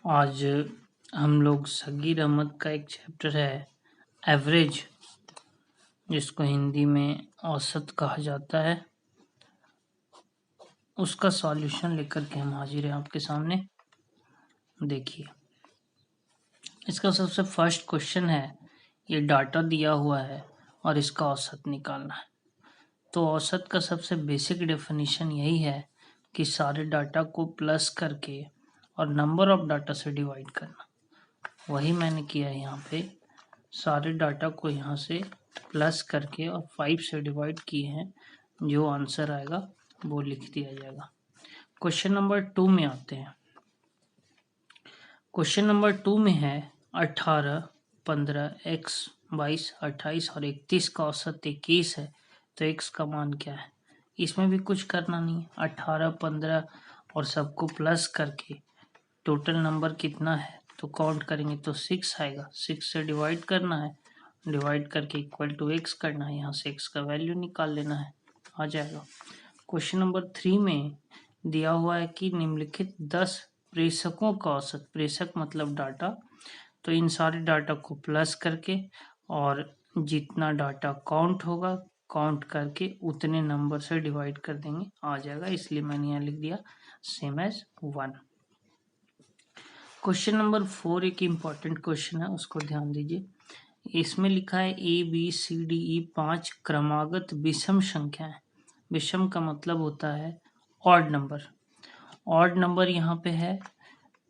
आज हम लोग सगीर अहमद का एक चैप्टर है एवरेज, जिसको हिंदी में औसत कहा जाता है, उसका सॉल्यूशन लेकर के हम हाजिर हैं आपके सामने। देखिए, इसका सबसे फर्स्ट क्वेश्चन है, ये डाटा दिया हुआ है और इसका औसत निकालना है। तो औसत का सबसे बेसिक डेफिनेशन यही है कि सारे डाटा को प्लस करके और नंबर ऑफ डाटा से डिवाइड करना। वही मैंने किया है यहाँ पे, सारे डाटा को यहाँ से प्लस करके और 5 से डिवाइड किए हैं। जो आंसर आएगा वो लिख दिया जाएगा। क्वेश्चन नंबर 2 में आते हैं। क्वेश्चन नंबर 2 में है 18, 15, x, 22, 28 और 31 का औसत 21 है, तो x का मान क्या है? इसमें भी कुछ करना नहीं है। 18, 15 और सबको प्लस करके टोटल नंबर कितना है तो काउंट करेंगे तो 6 आएगा। 6 से डिवाइड करना है, डिवाइड करके इक्वल टू x करना है, यहाँ से x का वैल्यू निकाल लेना है, आ जाएगा। क्वेश्चन नंबर 3 में दिया हुआ है कि निम्नलिखित 10 प्रेषकों का औसत, प्रेषक मतलब डाटा, तो इन सारे डाटा को प्लस करके और जितना डाटा काउंट होगा काउंट करके उतने नंबर से डिवाइड कर देंगे, आ जाएगा। इसलिए मैंने यहाँ लिख दिया सेम एज 1। क्वेश्चन नंबर 4 एक इम्पॉर्टेंट क्वेश्चन है, उसको ध्यान दीजिए। इसमें लिखा है A B C D E 5 क्रमागत विषम संख्याएं। विषम का मतलब होता है ऑड नंबर। ऑड नंबर यहाँ पे है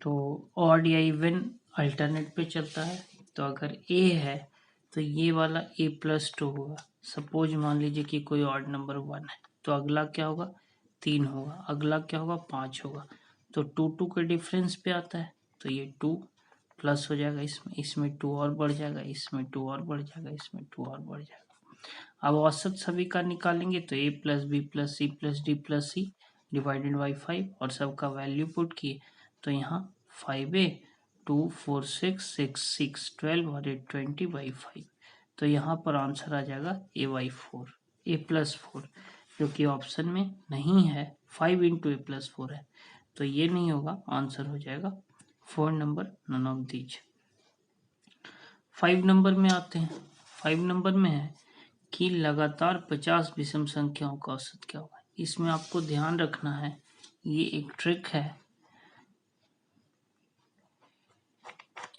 तो ऑड या इवन अल्टरनेट पे चलता है। तो अगर ए है तो ये वाला a+2 होगा। सपोज मान लीजिए कि कोई ऑड नंबर 1 है, तो अगला क्या होगा 3 होगा, अगला क्या होगा 5 होगा। तो 2 के डिफरेंस पे आता है, तो ये 2 प्लस हो जाएगा, इसमें 2 और बढ़ जाएगा, इसमें 2 और बढ़ जाएगा, इसमें 2 और बढ़ जाएगा। अब औसत सभी का निकालेंगे तो a+b+c+d+c डिवाइडेड बाई 5 और सबका वैल्यू पुट किए तो यहाँ 5a 2 4 6 6 6 12 और 8 20/5। तो यहाँ पर आंसर आ जाएगा a/4, a+4, जो कि ऑप्शन में नहीं है। 5 इंटू a+4 है तो ये नहीं होगा, आंसर हो जाएगा 4 number, none of these. 5 number में आते हैं। 5 नंबर में है कि लगातार 50 विषम संख्याओं का औसत क्या होगा। इसमें आपको ध्यान रखना है, ये एक ट्रिक है।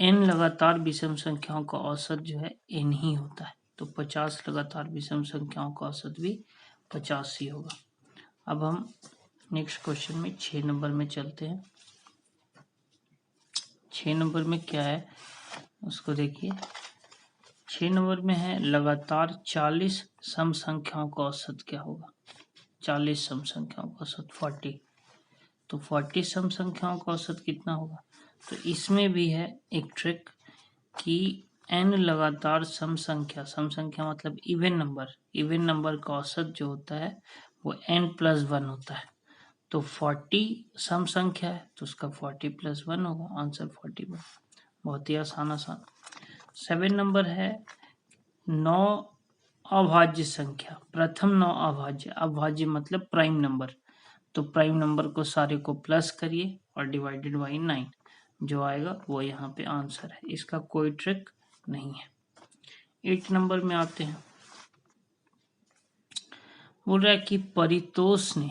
n लगातार विषम संख्याओं का औसत जो है n ही होता है, तो 50 लगातार विषम संख्याओं का औसत भी 50 ही होगा। अब हम नेक्स्ट क्वेश्चन में 6 नंबर में चलते हैं। 6 नंबर में क्या है उसको देखिए। 6 नंबर में है लगातार 40 सम संख्याओं का औसत क्या होगा। 40 सम संख्याओं का औसत 40, तो 40 सम संख्याओं का औसत कितना होगा। तो इसमें भी है एक ट्रिक कि n लगातार सम संख्या मतलब इवन नंबर का औसत जो होता है वो n+1 होता है। तो 40 सम संख्या है तो उसका 40+1 होगा, आंसर 41। बहुत ही आसान। 7 नंबर है 9 अभाज्य संख्या, प्रथम 9 अभाज्य मतलब प्राइम नंबर। तो प्राइम नंबर को सारे को प्लस करिए और डिवाइडेड बाई 9, जो आएगा वो यहाँ पे आंसर है। इसका कोई ट्रिक नहीं है। 8 नंबर में आते हैं। बोल रहा है कि परितोष ने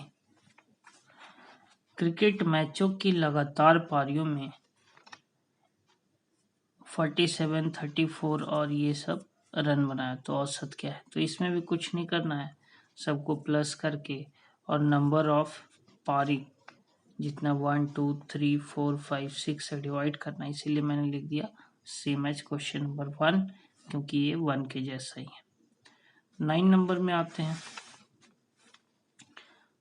क्रिकेट मैचों की लगातार पारियों में 47, 34 और ये सब रन बनाया, तो औसत क्या है। तो इसमें भी कुछ नहीं करना है, सबको प्लस करके और नंबर ऑफ पारी जितना 1 2 3 4 5 6 से डिवाइड करना। इसीलिए मैंने लिख दिया सेम एज क्वेश्चन नंबर 1, क्योंकि ये 1 के जैसा ही है। 9 नंबर में आते हैं।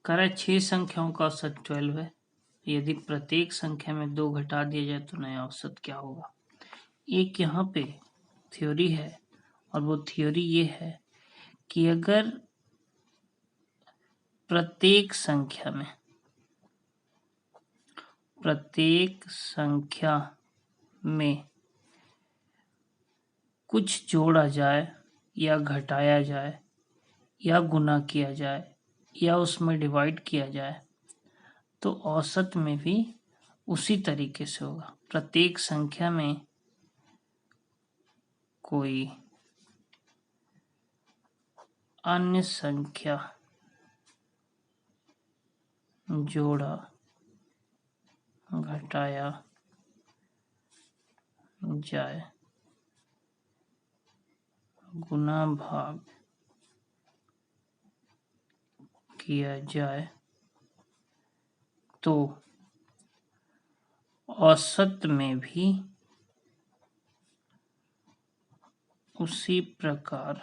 कह रहा है 6 संख्याओं का औसत 12 है, यदि प्रत्येक संख्या में 2 घटा दिया जाए तो नया औसत क्या होगा। एक यहाँ पे थ्योरी है और वो थ्योरी ये है कि अगर प्रत्येक संख्या में कुछ जोड़ा जाए या घटाया जाए या गुना किया जाए या उसमें डिवाइड किया जाए तो औसत में भी उसी तरीके से होगा। प्रत्येक संख्या में कोई अन्य संख्या जोड़ा घटाया जाए, गुना भाग किया जाए, तो औसत में भी उसी प्रकार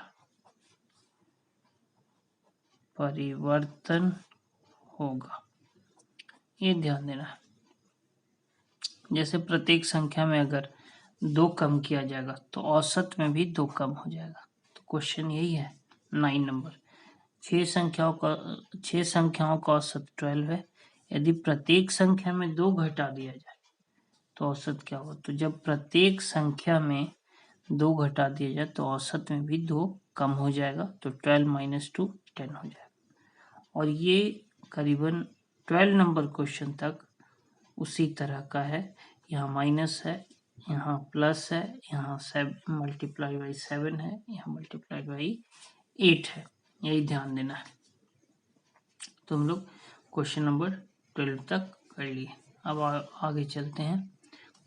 परिवर्तन होगा। ये ध्यान देना है। जैसे प्रत्येक संख्या में अगर 2 कम किया जाएगा तो औसत में भी 2 कम हो जाएगा। तो क्वेश्चन यही है 9 नंबर। 6 संख्याओं का औसत 12 है। यदि प्रत्येक संख्या में 2 घटा दिया जाए तो औसत क्या होगा? तो जब प्रत्येक संख्या में 2 घटा दिया जाए तो औसत में भी 2 कम हो जाएगा। तो 12 - 2 10 हो जाएगा। और ये करीबन 12 नंबर क्वेश्चन तक उसी तरह का है। यहाँ माइनस है, यहाँ प्लस है, यहाँ मल्टीप्लाई बाई 7 है, यहाँ मल्टीप्लाई बाई 8 है। यही ध्यान देना है। तो हम लोग क्वेश्चन नंबर 12 तक कर लिए। अब आगे चलते हैं।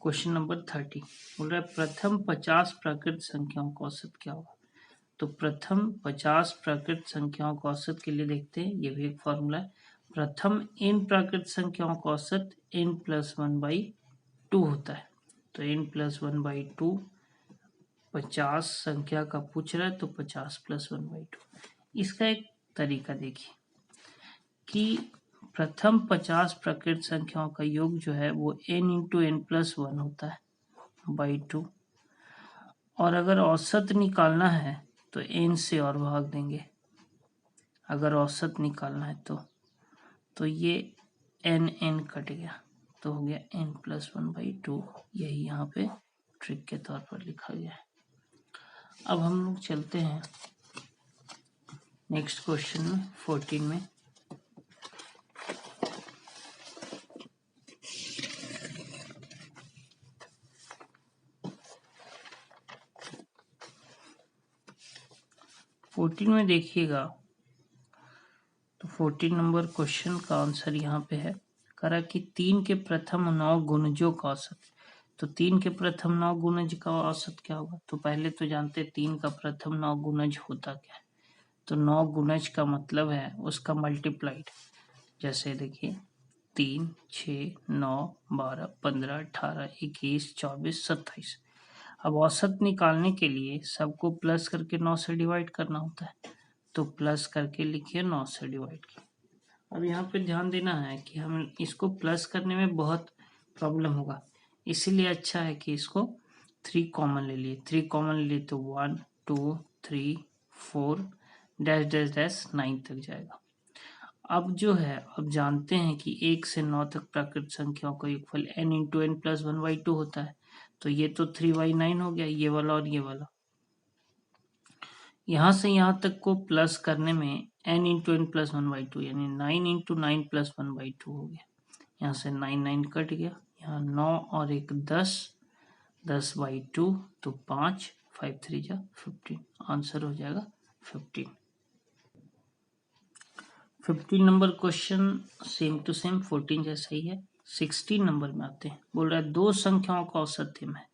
क्वेश्चन नंबर 30 बोल रहा है प्रथम 50 प्राकृत संख्याओं का औसत क्या होगा? तो प्रथम 50 प्राकृत संख्याओं का औसत के लिए देखते हैं। ये भी एक फॉर्मूला है। प्रथम n प्राकृत संख्याओं का औसत n+1/2 होता है। तो n+1/2 50 संख्या का पूछ रहा है तो 50 + 1/2। इसका एक तरीका देखिए कि प्रथम 50 प्राकृत संख्याओं का योग जो है वो n × n+1 होता है /2। और अगर औसत निकालना है तो n से और भाग देंगे। अगर औसत निकालना है तो ये n कट गया तो हो गया n+1/2। यही यहाँ पे ट्रिक के तौर पर लिखा गया है। अब हम लोग चलते हैं नेक्स्ट क्वेश्चन में 14 में। देखिएगा तो 14 नंबर क्वेश्चन का आंसर यहाँ पे है। करा कि 3 के प्रथम 9 गुणजों का औसत। तो 3 के प्रथम 9 गुणज का औसत क्या होगा? तो पहले तो जानते 3 का प्रथम 9 गुणज होता क्या है। तो 9 गुणज का मतलब है उसका मल्टीप्लाइड। जैसे देखिए 3, 6, 9, 12, 15, 18, 21, 24, 27। अब औसत निकालने के लिए सबको प्लस करके 9 से डिवाइड करना होता है। तो प्लस करके लिखिए 9 से डिवाइड किया। अब यहाँ पे ध्यान देना है कि हम इसको प्लस करने में बहुत प्रॉब्लम होगा, इसीलिए अच्छा है कि इसको 3 कॉमन ले लिए। 3 कॉमन ले लिए तो 1, 2, 3, 4 डैश डैश डैश 9 तक जाएगा। अब जो है अब जानते हैं कि 1 से 9 तक प्राकृत संख्याओं का योगफल n × n+1/2 होता है। तो ये तो 3/9 हो गया, ये वाला और ये वाला। यहाँ से यहाँ तक को प्लस करने में n × n+1/2 यानी 9 × 9+1/2 हो गया। यहाँ से 9 कट गया, यहाँ 9 और 1 10, 10/2 तो 5, 5 3 जा 15। आंसर हो जाएगा 15। 15 number question same to same 14 जैसा ही है। 16 नंबर में आते हैं। बोल रहा है 2 संख्याओं का औसत m है।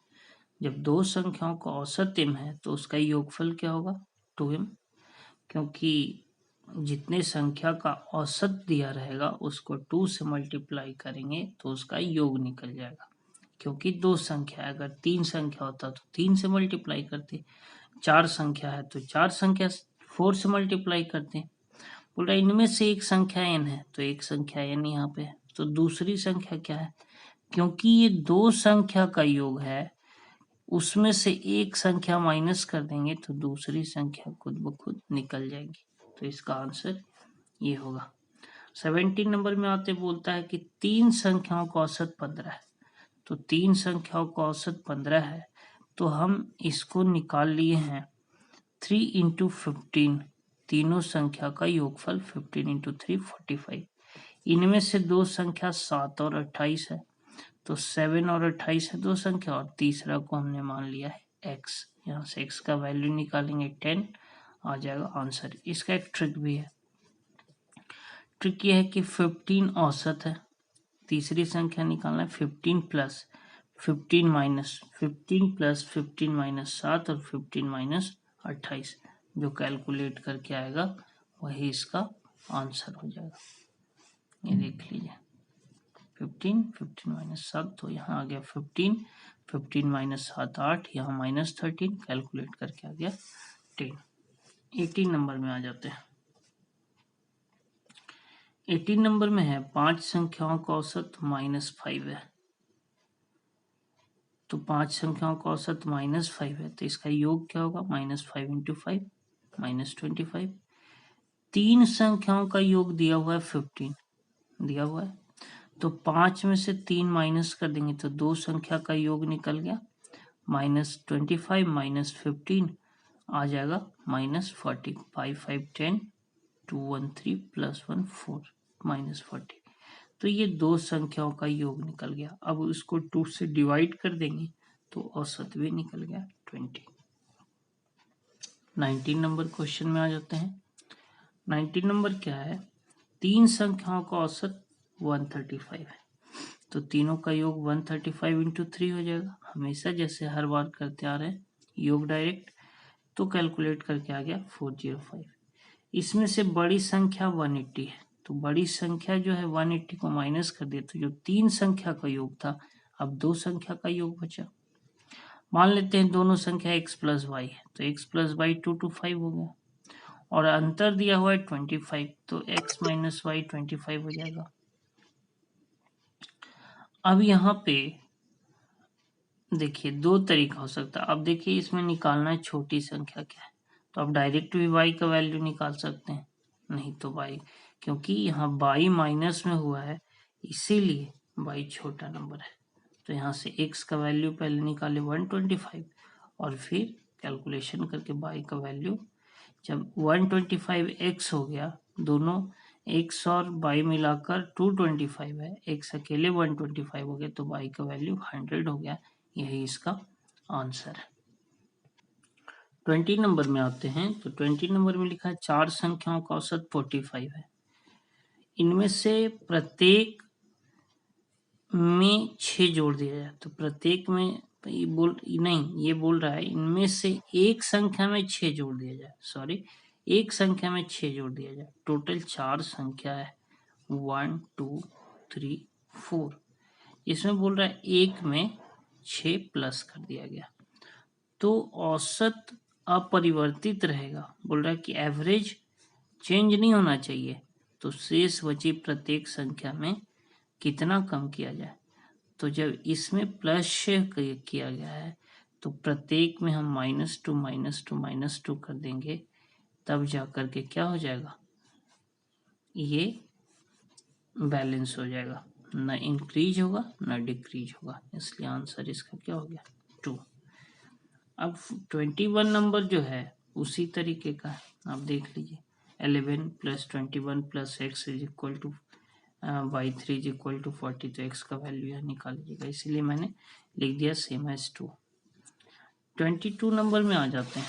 जब 2 संख्याओं का औसत m है तो उसका योगफल क्या होगा? 2m। क्योंकि जितने संख्या का औसत दिया रहेगा उसको 2 से मल्टीप्लाई करेंगे तो उसका योग निकल जाएगा। क्योंकि 2 संख्या है, अगर 3 संख्या होता तो 3 से मल्टीप्लाई करते, 4 संख्या है तो 4 संख्या 4 से मल्टीप्लाई करते। बोल रहा इनमें से एक संख्या n है तो एक संख्या n यहाँ पे है। तो दूसरी संख्या क्या है? क्योंकि ये 2 संख्या का योग है, उसमें से एक संख्या माइनस कर देंगे तो दूसरी संख्या खुद ब खुद निकल जाएगी। तो इसका आंसर ये होगा। 17 नंबर में आते बोलता है कि 3 संख्याओं का औसत 15 है। तो 3 संख्याओं का औसत 15 है तो हम इसको निकाल लिए हैं 3 × 15। तीनों संख्या का योगफल 15 × 3 45। इनमें से 2 संख्या 7 और 28 है तो 7 और 28 है दो संख्या, और तीसरा को हमने मान लिया है x। यहाँ से x का वैल्यू निकालेंगे 10, आ जाएगा आंसर। इसका एक ट्रिक भी है। ट्रिक ये है कि 15 औसत है, तीसरी संख्या निकालना है 15 प्लस 15 माइनस 15 प्लस 15 माइनस 7 और 15 माइनस 28, जो कैलकुलेट करके आएगा वही इसका आंसर हो जाएगा। ये देख लीजिए 15 माइनस 7, तो यहाँ आ गया 15 माइनस 7 8, यहाँ माइनस 13, कैलकुलेट करके आ गया 10। 18 नंबर में आ जाते हैं। 18 नंबर में है 5 संख्याओं का औसत -5 है। तो 5 संख्याओं का औसत -5 है, तो इसका योग क्या होगा? -5 × 5 -25। 3 संख्याओं का योग दिया हुआ है 15 दिया हुआ है, तो 5 में से 3 माइनस कर देंगे तो 2 संख्या का योग निकल गया, -25 - 15 आ जाएगा -40। 5 5 10 2 1 3 + 1 4 -40। तो ये 2 संख्याओं का योग निकल गया। अब उसको 2 से डिवाइड कर देंगे तो औसत भी निकल गया 20। 19 नंबर क्वेश्चन में आ जाते हैं। 19 नंबर क्या है? 3 संख्याओं का औसत 135 है, तो तीनों का योग 135 × 3 हो जाएगा। हमेशा जैसे हर बार करते आ रहे हैं योग डायरेक्ट, तो कैलकुलेट करके आ गया 405। इसमें से बड़ी संख्या 180 है, तो बड़ी संख्या जो है 180 को माइनस कर दिया, तो जो 3 संख्या का योग था अब 2 संख्या का योग बचा। मान लेते हैं दोनों संख्या x + y है, तो x + y 2 to 5 हो गया, और अंतर दिया हुआ है 25, तो x - y 25 हो जाएगा। अब यहाँ पे देखिए 2 तरीका हो सकता है। अब देखिए इसमें निकालना है छोटी संख्या क्या है, तो आप डायरेक्ट भी y का वैल्यू निकाल सकते हैं, नहीं तो y, क्योंकि यहाँ y माइनस में हुआ है इसीलिए y छोटा नंबर है। तो यहाँ से x का वैल्यू पहले निकाले 125, और फिर कैलकुलेशन करके y का वैल्यू, जब 125x हो गया, दोनों x और y मिलाकर 225 है, x अकेले 125 हो गया, तो y का वैल्यू 100 हो गया। यही इसका आंसर है। 20 नंबर में आते हैं, तो 20 नंबर में लिखा है 4 संख्याओं का औसत 45 है। इनमें से प्रत्येक में 6 जोड़ दिया जाए, तो प्रत्येक में ये बोल रहा है इनमें से एक संख्या में 6 जोड़ दिया जाए, सॉरी एक संख्या में 6 जोड़ दिया जाए। टोटल 4 संख्या है 1 2 3 4, इसमें बोल रहा है एक में 6 प्लस कर दिया गया, तो औसत अपरिवर्तित रहेगा। बोल रहा है कि एवरेज चेंज नहीं होना चाहिए, तो शेष बची प्रत्येक संख्या में कितना कम किया जाए। तो जब इसमें प्लस किया गया है, तो प्रत्येक में हम -2 कर देंगे, तब जा करके क्या हो जाएगा, ये बैलेंस हो जाएगा, न इंक्रीज होगा न डिक्रीज होगा, इसलिए आंसर इसका क्या हो गया 2। अब 21 नंबर जो है उसी तरीके का है, आप देख लीजिए 11 + 21 + x = y3 = 40, तो x का वैल्यू यहाँ निकाल लीजिएगा, इसीलिए मैंने लिख दिया सेम एज 2। 22 नंबर में आ जाते हैं।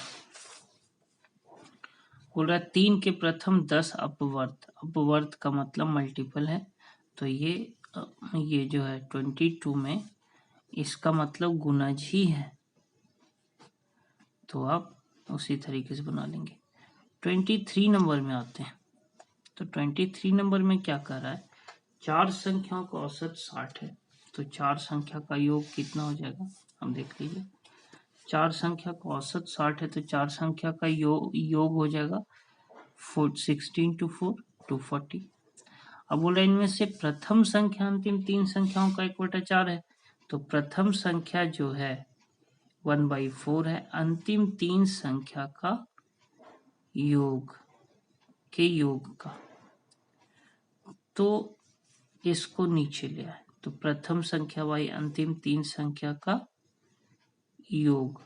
बोल रहा है 3 के प्रथम 10 अपवर्त का मतलब मल्टीपल है, तो ये जो है 22 में इसका मतलब गुणज ही है, तो आप उसी तरीके से बना लेंगे। 23 नंबर में आते हैं, तो 23 नंबर में क्या कर रहा है, 4 संख्याओं का औसत 60 है, तो 4 संख्या का योग कितना हो जाएगा, हम देख लीजिए। 4 संख्या का औसत 60 है, तो 4 संख्या का योग हो जाएगा 16 × 4 240। अब बोल रहे इनमें से प्रथम संख्या अंतिम 3 संख्याओं का 1/4 है, तो प्रथम संख्या जो है 1/4 है, अंतिम 3 संख्या का योग का, तो इसको नीचे ले आए, तो प्रथम संख्या y अंतिम 3 संख्या का योग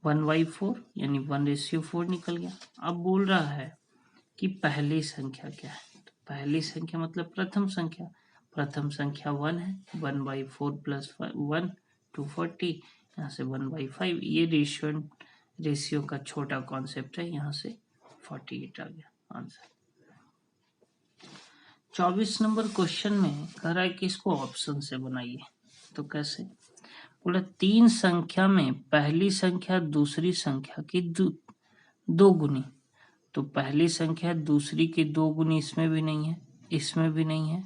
1/4 यानी 1:4 निकल गया। अब बोल रहा है कि पहली संख्या क्या है, तो पहली संख्या मतलब प्रथम संख्या, प्रथम संख्या 1 है, 1/4 प्लस 1 240, यहाँ से 1/5। ये रेशियो का छोटा कॉन्सेप्ट है, यहाँ से 48 आ गया आंसर। 24 नंबर क्वेश्चन में कह रहा है कि इसको ऑप्शन से बनाइए। तो कैसे? बोला 3 संख्या में पहली संख्या दूसरी संख्या की दो गुनी। तो पहली संख्या दूसरी की 2 गुनी इसमें भी नहीं है, इसमें भी नहीं है,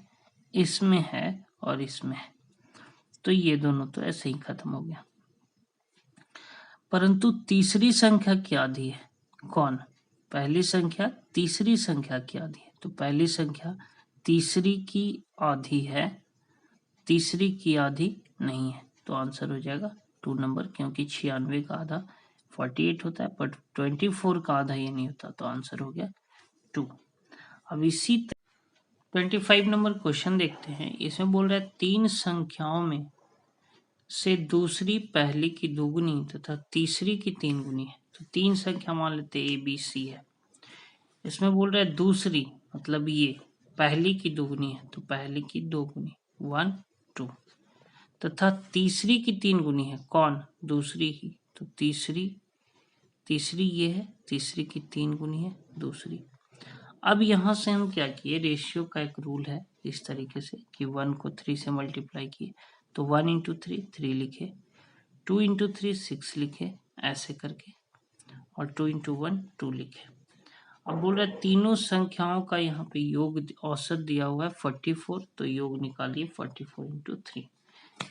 इसमें है और इसमें है। तो ये दोनों तो ऐसे ही खत्म हो गया। परंतु तीसरी संख्या की आधी है। कौन? पहली संख्या तीसरी संख्या की आधी है। तो पहली संख्या तीसरी की आधी है, तीसरी की आधी नहीं है। तो आंसर हो जाएगा 2 नंबर, क्योंकि 96 का आधा 48 होता है, बट 24 का आधा ये नहीं होता। तो आंसर हो गया 2। अब इसी 25 नंबर क्वेश्चन देखते हैं। इसमें बोल रहा है 3 संख्याओं में से दूसरी पहली की दोगुनी तथा तीसरी की 3 गुनी है। तो 3 संख्या मान लेते A B C है। इसमें बोल रहा है दूसरी मतलब ये पहली की दोगुनी है, तो पहली की 2 गुनी 1 2, तथा तीसरी की 3 गुनी है। कौन? दूसरी की। तो तीसरी ये है, तीसरी की 3 गुनी है दूसरी। अब यहाँ से हम क्या किए, रेशियो का एक रूल है इस तरीके से कि 1 को 3 से मल्टीप्लाई किए, तो 1 इंटू 3 3 लिखे, 2 इंटू 3 6 लिखे, ऐसे करके, और 2 इंटू 1 2 लिखे। अब बोल रहा है तीनों संख्याओं का यहाँ पे योग औसत दिया हुआ है 44, तो योग निकालिए 44 इंटू 3।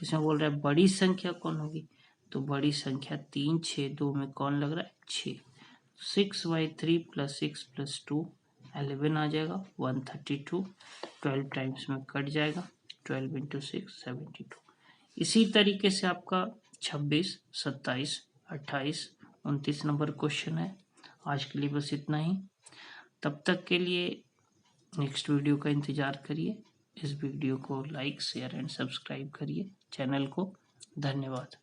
इसमें बोल रहा है बड़ी संख्या कौन होगी, तो बड़ी संख्या 3 6 2 में कौन लग रहा है 6। 6/3 प्लस 6 प्लस 2 11 आ जाएगा, 132, 12 टाइम्स में कट जाएगा, 12 इंटू 6 72। इसी तरीके से आपका 26 27 28 29 नंबर क्वेश्चन है। आज के लिए बस इतना ही। तब तक के लिए नेक्स्ट वीडियो का इंतज़ार करिए। इस वीडियो को लाइक शेयर एंड सब्सक्राइब करिए चैनल को। धन्यवाद।